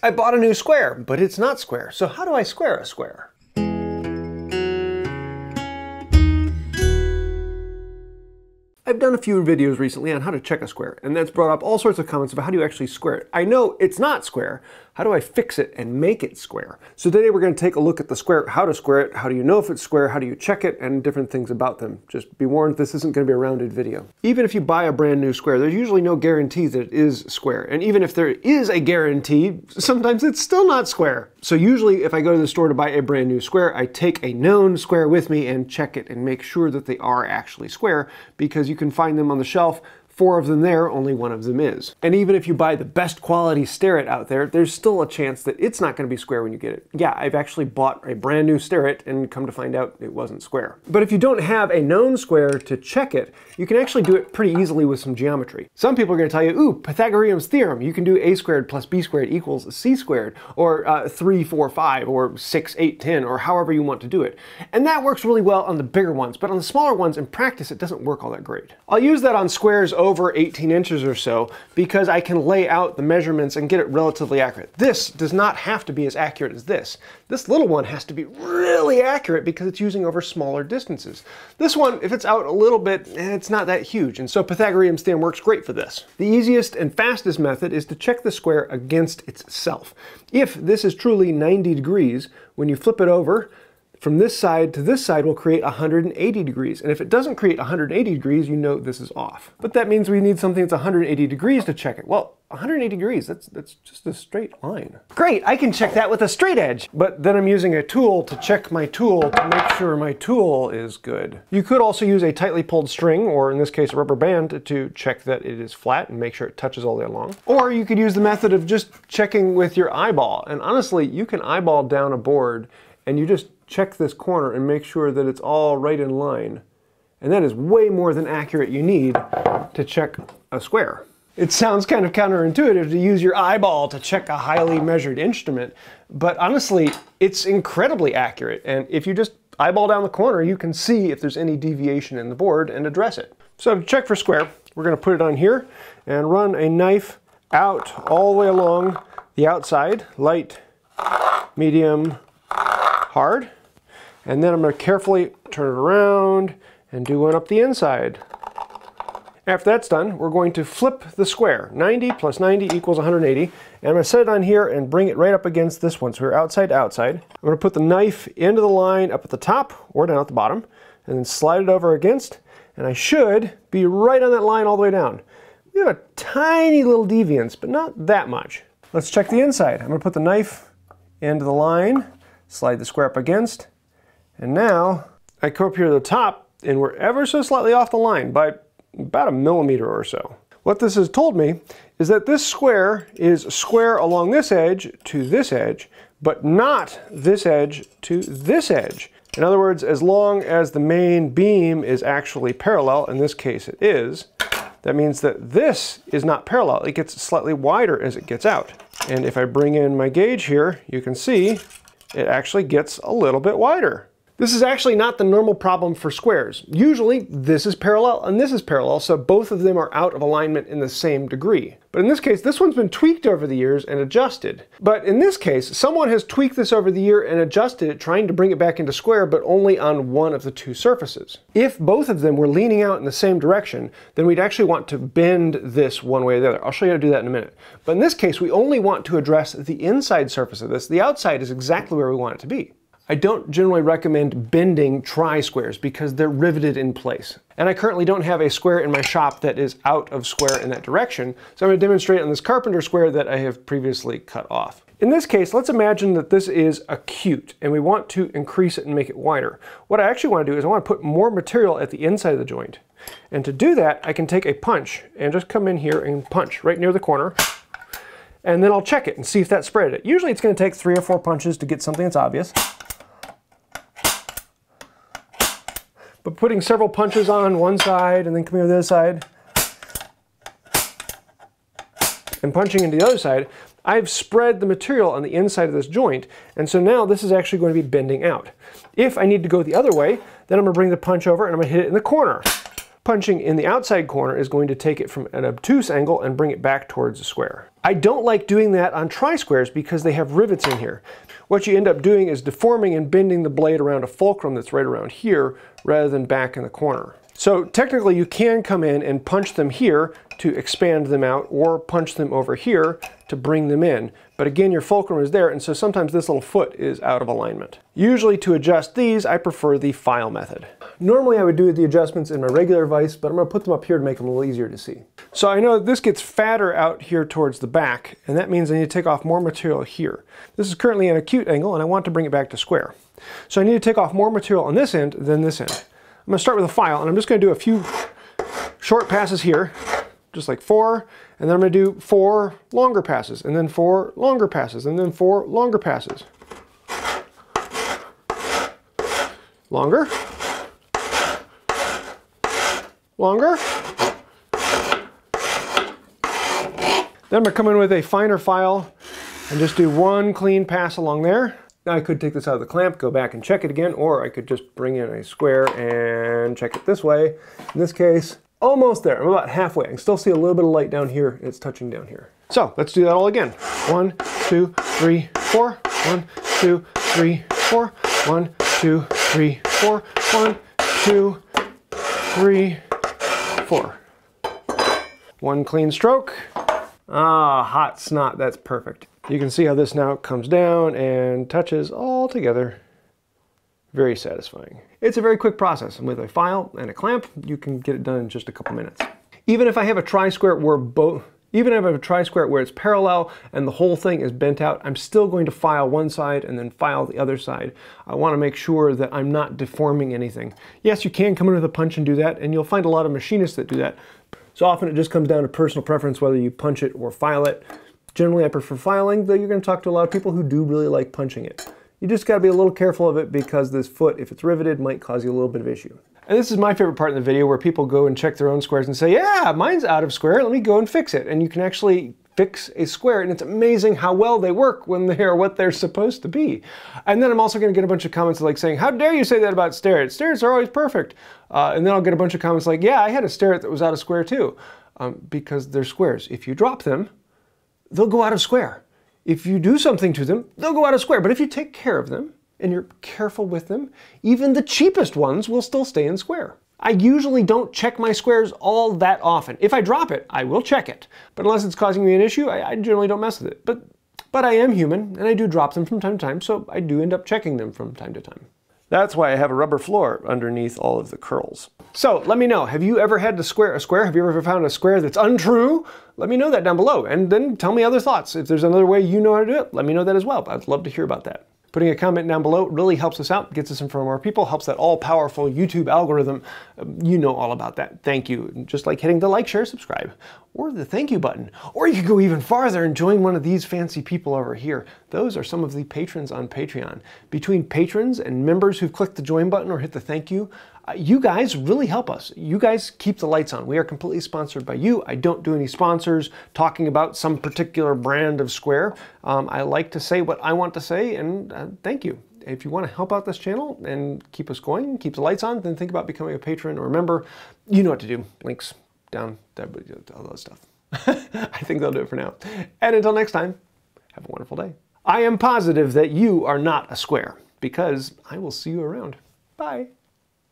I bought a new square, but it's not square. So how do I square a square? I've done a few videos recently on how to check a square, and that's brought up all sorts of comments about how do you actually square it. I know it's not square. How do I fix it and make it square? So today we're going to take a look at the square, how to square it, how do you know if it's square, how do you check it, and different things about them. Just be warned, this isn't going to be a rounded video. Even if you buy a brand new square, there's usually no guarantee that it is square. And even if there is a guarantee, sometimes it's still not square. So usually if I go to the store to buy a brand new square, I take a known square with me and check it and make sure that they are actually square, because you can find them on the shelf. 4 of them there, only 1 of them is. And even if you buy the best quality Starrett out there, there's still a chance that it's not going to be square when you get it. Yeah, I've actually bought a brand new Starrett and come to find out it wasn't square. But if you don't have a known square to check it, you can actually do it pretty easily with some geometry. Some people are going to tell you, ooh, Pythagorean's theorem, you can do a squared plus b squared equals c squared, or 3, 4, 5, or 6, 8, 10, or however you want to do it. And that works really well on the bigger ones, but on the smaller ones, in practice, it doesn't work all that great. I'll use that on squares over 18 inches or so because I can lay out the measurements and get it relatively accurate. This does not have to be as accurate as this. This little one has to be really accurate because it's using over smaller distances. This one, if it's out a little bit, it's not that huge, and so Pythagorean's theorem works great for this. The easiest and fastest method is to check the square against itself. If this is truly 90 degrees, when you flip it over, from this side to this side will create 180 degrees. And if it doesn't create 180 degrees, you know this is off. But that means we need something that's 180 degrees to check it. Well, 180 degrees, that's just a straight line. Great, I can check that with a straight edge. But then I'm using a tool to check my tool to make sure my tool is good. You could also use a tightly pulled string, or in this case a rubber band, to check that it is flat and make sure it touches all the way along. Or you could use the method of just checking with your eyeball. And honestly, you can eyeball down a board and you just check this corner and make sure that it's all right in line. And that is way more than accurate you need to check a square. It sounds kind of counterintuitive to use your eyeball to check a highly measured instrument, but honestly, it's incredibly accurate. And if you just eyeball down the corner, you can see if there's any deviation in the board and address it. So to check for square, we're going to put it on here and run a knife out all the way along the outside, light, medium, hard. And then I'm going to carefully turn it around and do one up the inside. After that's done, we're going to flip the square. 90 plus 90 equals 180. And I'm going to set it on here and bring it right up against this one. So we're outside to outside. I'm going to put the knife into the line up at the top or down at the bottom, and then slide it over against. And I should be right on that line all the way down. We have a tiny little deviance, but not that much. Let's check the inside. I'm going to put the knife into the line, slide the square up against, and now I come up here to the top and we're ever so slightly off the line by about a millimeter or so. What this has told me is that this square is square along this edge to this edge, but not this edge to this edge. In other words, as long as the main beam is actually parallel, in this case it is, that means that this is not parallel. It gets slightly wider as it gets out. And if I bring in my gauge here, you can see it actually gets a little bit wider. This is actually not the normal problem for squares. Usually this is parallel and this is parallel, so both of them are out of alignment in the same degree. But in this case, this one's been tweaked over the years and adjusted. But in this case, someone has tweaked this over the year and adjusted it, trying to bring it back into square, but only on one of the two surfaces. If both of them were leaning out in the same direction, then we'd actually want to bend this one way or the other. I'll show you how to do that in a minute. But in this case, we only want to address the inside surface of this. The outside is exactly where we want it to be. I don't generally recommend bending tri-squares because they're riveted in place. And I currently don't have a square in my shop that is out of square in that direction, so I'm going to demonstrate on this carpenter square that I have previously cut off. In this case, let's imagine that this is acute and we want to increase it and make it wider. What I actually want to do is I want to put more material at the inside of the joint. And to do that, I can take a punch and just come in here and punch right near the corner. And then I'll check it and see if that spread it. Usually it's going to take 3 or 4 punches to get something that's obvious. But putting several punches on one side and then coming over the other side and punching into the other side, I've spread the material on the inside of this joint, and so now this is actually going to be bending out. If I need to go the other way, then I'm going to bring the punch over and I'm going to hit it in the corner. Punching in the outside corner is going to take it from an obtuse angle and bring it back towards the square. I don't like doing that on tri-squares because they have rivets in here. What you end up doing is deforming and bending the blade around a fulcrum that's right around here rather than back in the corner. So technically you can come in and punch them here to expand them out, or punch them over here to bring them in. But again, your fulcrum is there, and so sometimes this little foot is out of alignment. Usually to adjust these, I prefer the file method. Normally I would do the adjustments in my regular vise, but I'm going to put them up here to make them a little easier to see. So I know this gets fatter out here towards the back, and that means I need to take off more material here. This is currently an acute angle, and I want to bring it back to square. So I need to take off more material on this end than this end. I'm going to start with a file, and I'm just going to do a few short passes here, just like 4, and then I'm going to do 4 longer passes, and then 4 longer passes, and then 4 longer passes. Longer. Longer. Then I'm going to come in with a finer file and just do 1 clean pass along there. Now I could take this out of the clamp, go back and check it again, or I could just bring in a square and check it this way. In this case, almost there. I'm about halfway. I can still see a little bit of light down here. It's touching down here. So let's do that all again. 1, 2, 3, 4. 1, 2, 3, 4. 1, 2, 3, 4. 1, 2, 3, 4. 1 clean stroke. Ah, hot snot. That's perfect. You can see how this now comes down and touches all together. Very satisfying. It's a very quick process, and with a file and a clamp, you can get it done in just a couple minutes. Even if I have a tri-square where it's parallel and the whole thing is bent out, I'm still going to file one side and then file the other side. I want to make sure that I'm not deforming anything. Yes, you can come in with a punch and do that, and you'll find a lot of machinists that do that. So often it just comes down to personal preference whether you punch it or file it. Generally I prefer filing, though you're going to talk to a lot of people who do really like punching it. You just got to be a little careful of it because this foot, if it's riveted, might cause you a little bit of issue. And this is my favorite part in the video, where people go and check their own squares and say, yeah, mine's out of square, let me go and fix it. And you can actually fix a square, and it's amazing how well they work when they are what they're supposed to be. And then I'm also going to get a bunch of comments like saying, how dare you say that about Starrett? Starretts are always perfect. And then I'll get a bunch of comments like, yeah, I had a Starrett that was out of square too. Because they're squares. If you drop them, they'll go out of square. If you do something to them, they'll go out of square. But if you take care of them and you're careful with them, even the cheapest ones will still stay in square. I usually don't check my squares all that often. If I drop it, I will check it. But unless it's causing me an issue, I generally don't mess with it. But I am human, and I do drop them from time to time, so I do end up checking them from time to time. That's why I have a rubber floor underneath all of the curls. So let me know, have you ever had to square a square? Have you ever found a square that's untrue? Let me know that down below, and then tell me other thoughts. If there's another way you know how to do it, let me know that as well. I'd love to hear about that. Putting a comment down below really helps us out, gets us in front of more people, helps that all-powerful YouTube algorithm. You know all about that. Thank you. Just like hitting the like, share, subscribe, or the thank you button. Or you could go even farther and join one of these fancy people over here. Those are some of the patrons on Patreon. Between patrons and members who've clicked the join button or hit the thank you, you guys really help us. You guys keep the lights on. We are completely sponsored by you. I don't do any sponsors talking about some particular brand of square. I like to say what I want to say, and thank you. If you want to help out this channel and keep us going, keep the lights on, then think about becoming a patron or a member. You know what to do. Links down there, all that stuff. I think that'll do it for now. And until next time, have a wonderful day. I am positive that you are not a square, because I will see you around. Bye.